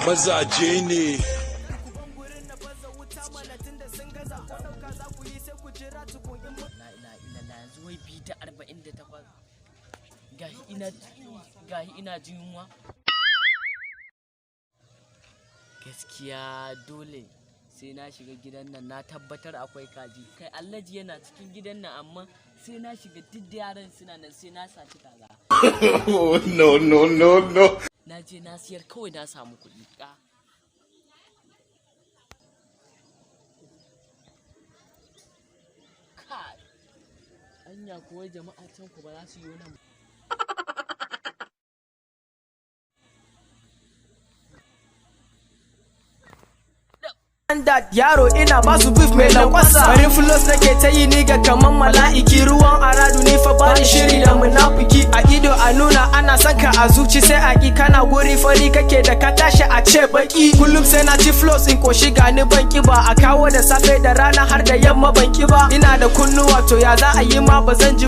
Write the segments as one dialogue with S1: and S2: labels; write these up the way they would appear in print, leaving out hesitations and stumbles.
S1: mazaje ne.
S2: Yanzu wai bi ta 48 gahi ina jin yunwa. Gaskiya dole sai na shiga gidan nan, na tabbatar akwai kaji. Kai Alhaji yana cikin gidan nan, amma sai na shiga duk da yaran suna nan, sai na saci kaza.
S1: No.
S2: Na je na siyar kawai na samu kuɗi. Kai, anya kuwa jama'a can ku ba za su yi nan.
S3: That yaro ina basu beef mai lankwasa, farin flows nake ta yi niga kaman mala'iki, ruwan aradu ni fa bani shiri da munafiki. A ido a nuna ana son ka, a zuci sai a ki, kana guri fari kake da ka tashi a ce baki. Kullum sai na ci flows in koshi gani ban kiba, a kawo da safe da rana har da yamma ban kiba. Ina da kunnuwa to ya za a yi ma ba zan ji.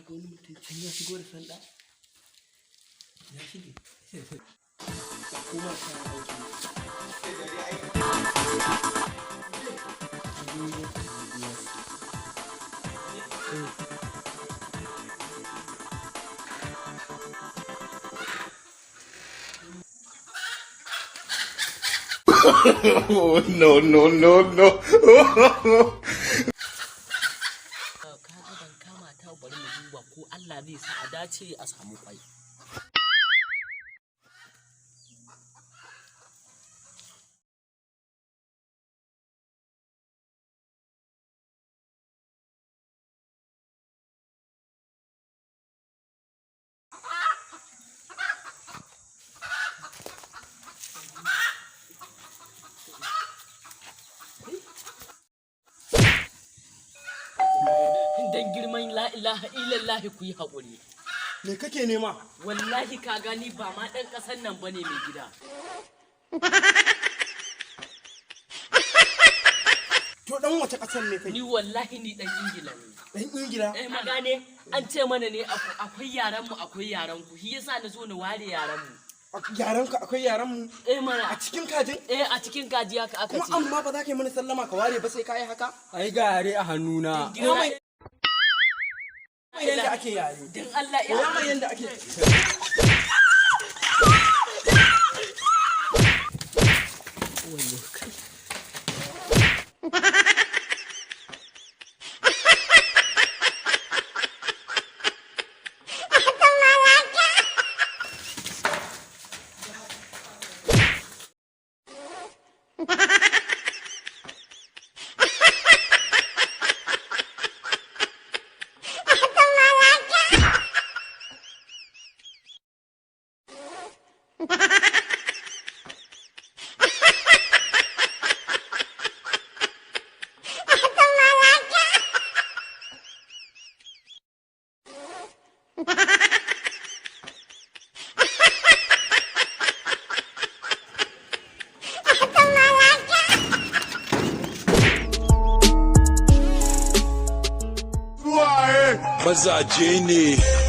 S2: Wani mutum can ya shigo da sanda ya shige kuma ta
S1: No.
S2: bari mu duba ko Allah zai sa a dace a samu kwai. Dan girman la ilaha illallah ku yi haƙuri.
S3: Me kake nema?
S2: Wallahi ka gani ba ma ɗan ƙasar nan bane mai gida.
S3: To ɗan wace ƙasar ne kai?
S2: Ni wallahi ni ɗan Ingila ne.
S3: Ɗan Ingila?
S2: Magane an ce mana ne akwai yaran mu akwai yaran ku. Shi yasa na zo na ware yaran mu.
S3: Yaran ka akwai yaran mu?
S2: Mana.
S3: A cikin kajin?
S2: A cikin kaji haka aka ce.
S3: Kuma amma ba za ka yi mana sallama ka ware ba sai ka yi haka?
S4: Ai ga yare a hannuna.
S3: Yanda ake yare.
S2: Dan Allah ya
S3: amma yanda ake.
S2: Wayo kai.
S1: Mazaje ne.